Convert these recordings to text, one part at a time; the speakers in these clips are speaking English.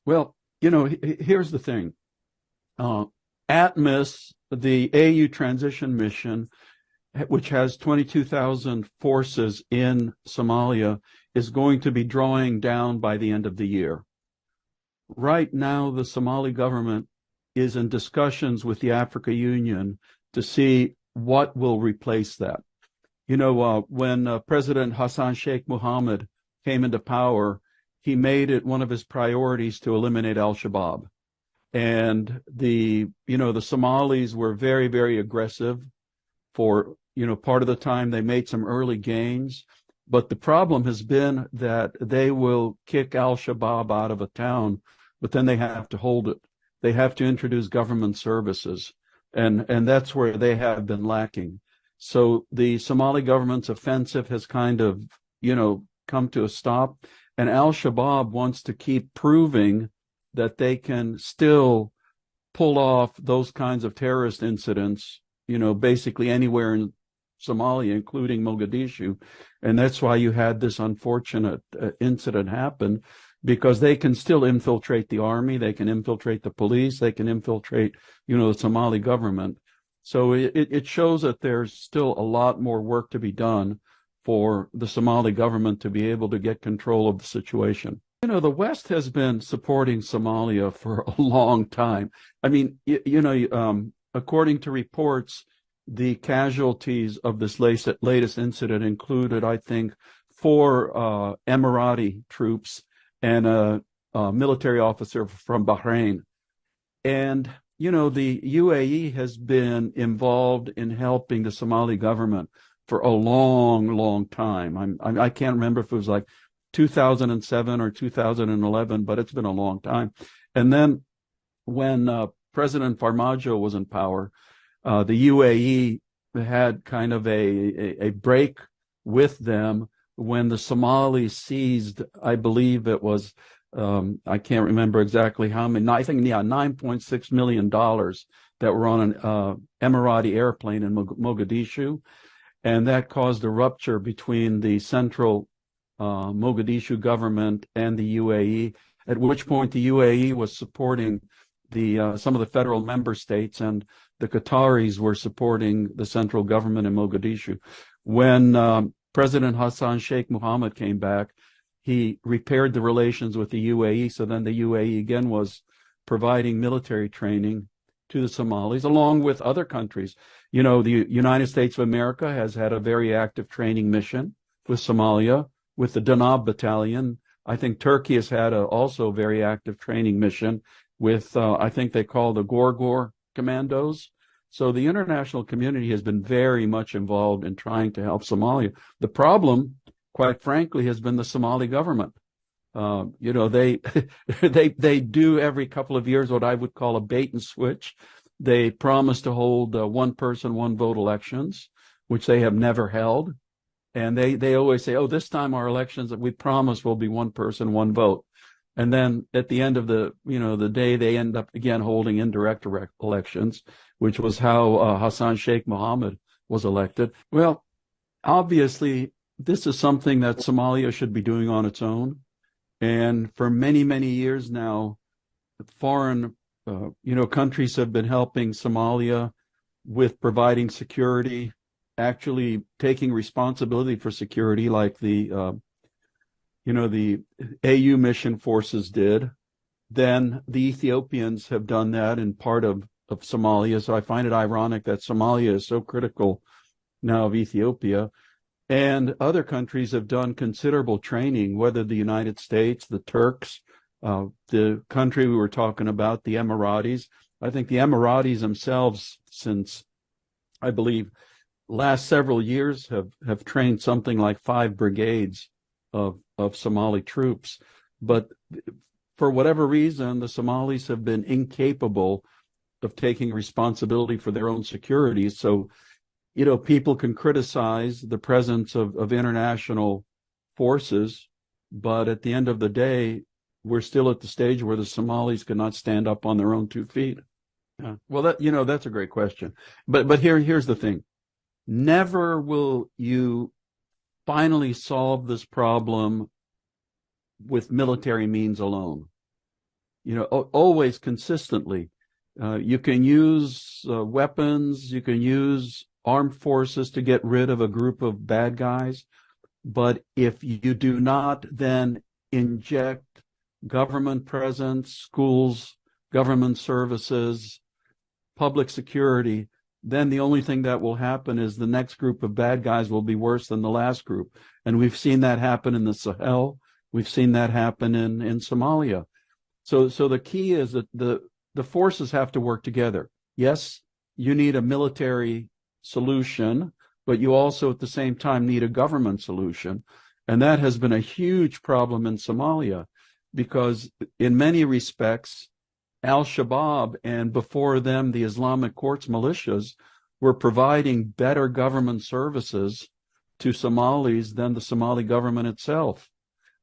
Well, here's the thing. Uh, ATMIS, the AU transition mission, which has 22,000 forces in Somalia, is going to be drawing down by the end of the year. Right now, the Somali government is in discussions with the Africa Union to see what will replace that. When President Hassan Sheikh Mohammed came into power, he made it one of his priorities to eliminate al-Shabab. And the Somalis were very, very aggressive for, part of the time. They made some early gains. But the problem has been that they will kick al-Shabaab out of a town, but then they have to hold it. They have to introduce government services. And that's where they have been lacking. So the Somali government's offensive has kind of, come to a stop. And al-Shabaab wants to keep proving that they can still pull off those kinds of terrorist incidents, basically anywhere in Somalia, including Mogadishu. And that's why you had this unfortunate incident happen, because they can still infiltrate the army, they can infiltrate the police, they can infiltrate, the Somali government. So it shows that there's still a lot more work to be done for the Somali government to be able to get control of the situation. The West has been supporting Somalia for a long time. I mean, according to reports, the casualties of this latest incident included, I think, 4 Emirati troops and a military officer from Bahrain. And, the UAE has been involved in helping the Somali government for a long, long time. I can't remember if it was like 2007 or 2011, but it's been a long time. And then when President Farmajo was in power, the UAE had kind of a break with them when the Somalis seized, I believe it was, I can't remember exactly how many, I think, $9.6 million that were on an Emirati airplane in Mogadishu. And that caused a rupture between the central Mogadishu government and the UAE, at which point the UAE was supporting some of the federal member states, and the Qataris were supporting the central government in Mogadishu. When President Hassan Sheikh Mohammed came back, he repaired the relations with the UAE, so then the UAE again was providing military training to the Somalis, along with other countries. The United States of America has had a very active training mission with Somalia, with the Danab Battalion. I think Turkey has had also a very active training mission with, I think they call the Gorgor Commandos. So the international community has been very much involved in trying to help Somalia. The problem, quite frankly, has been the Somali government. They they do every couple of years what I would call a bait and switch. They promise to hold one person, one vote elections, which they have never held. And they always say, oh, this time our elections that we promise will be one person, one vote. And then at the end of the day, they end up again holding indirect elections, which was how Hassan Sheikh Mohammed was elected. Well, obviously, this is something that Somalia should be doing on its own. And for many, many years now, foreign, countries have been helping Somalia with providing security, actually taking responsibility for security, like the AU mission forces did. Then the Ethiopians have done that in part of Somalia. So I find it ironic that Somalia is so critical now of Ethiopia. And other countries have done considerable training, whether the United States, the Turks, the country we were talking about, the Emiratis. I think the Emiratis themselves, since I believe last several years, have trained something like 5 brigades of Somali troops. But for whatever reason, the Somalis have been incapable of taking responsibility for their own security. So people can criticize the presence of international forces, but at the end of the day, we're still at the stage where the Somalis cannot stand up on their own 2 feet. Yeah. Well, that's a great question. But here's the thing. Never will you finally solve this problem with military means alone. always consistently. You can use weapons, you can use armed forces to get rid of a group of bad guys, but if you do not then inject government presence, schools, government services, public security, then the only thing that will happen is the next group of bad guys will be worse than the last group. And we've seen that happen in the Sahel. We've seen that happen in Somalia. So the key is that the forces have to work together. Yes, you need a military solution, but you also at the same time need a government solution. And that has been a huge problem in Somalia because in many respects, Al-Shabab and before them the Islamic Courts militias were providing better government services to Somalis than the Somali government itself.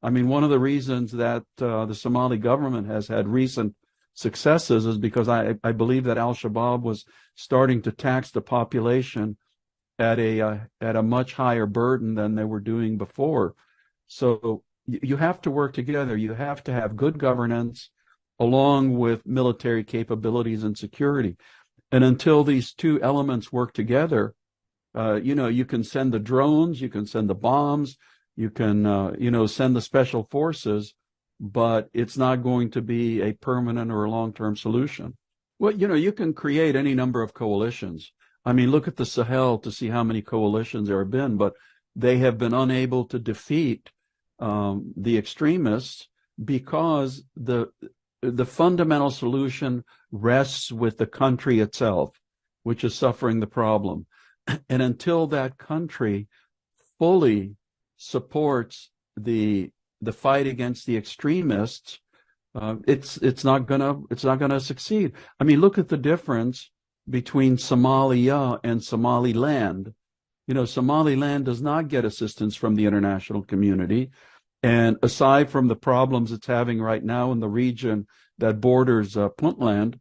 I mean, one of the reasons that the Somali government has had recent successes is because I believe that Al-Shabaab was starting to tax the population at a much higher burden than they were doing before. So you have to work together. You have to have good governance along with military capabilities and security. And until these two elements work together, you can send the drones, you can send the bombs, you can, send the special forces, but it's not going to be a permanent or a long-term solution. Well, you can create any number of coalitions. I mean, look at the Sahel to see how many coalitions there have been, but they have been unable to defeat the extremists because the fundamental solution rests with the country itself, which is suffering the problem. And until that country fully supports the fight against the extremists, it's not gonna succeed. I mean, look at the difference between Somalia and Somaliland. Somaliland does not get assistance from the international community. And aside from the problems it's having right now in the region that borders Puntland,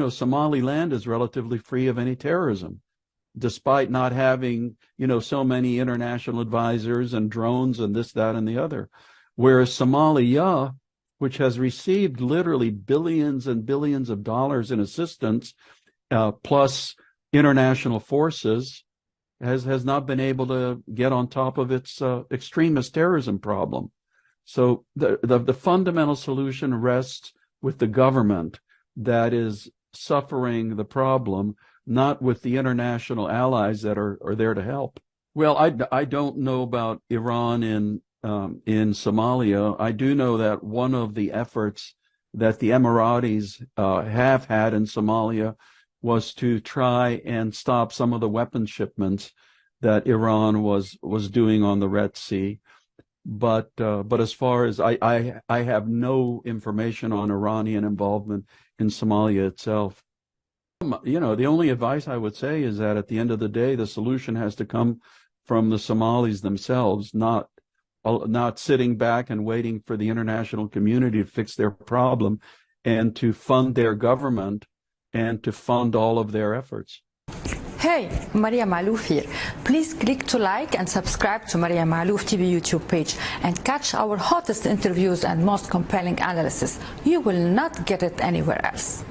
Somaliland is relatively free of any terrorism, despite not having, so many international advisors and drones and this, that, and the other. Whereas Somalia, which has received literally billions and billions of dollars in assistance, plus international forces, has not been able to get on top of its extremist terrorism problem. So the fundamental solution rests with the government that is suffering the problem, not with the international allies that are there to help. Well, I don't know about Iran in Somalia. I do know that one of the efforts that the Emiratis have had in Somalia was to try and stop some of the weapon shipments that Iran was doing on the Red Sea. But as far as I have no information on Iranian involvement in Somalia itself. The only advice I would say is that at the end of the day, the solution has to come from the Somalis themselves, not sitting back and waiting for the international community to fix their problem and to fund their government and to fund all of their efforts. Hey, Maria Malouf here. Please click to like and subscribe to Maria Malouf TV YouTube page and catch our hottest interviews and most compelling analysis. You will not get it anywhere else.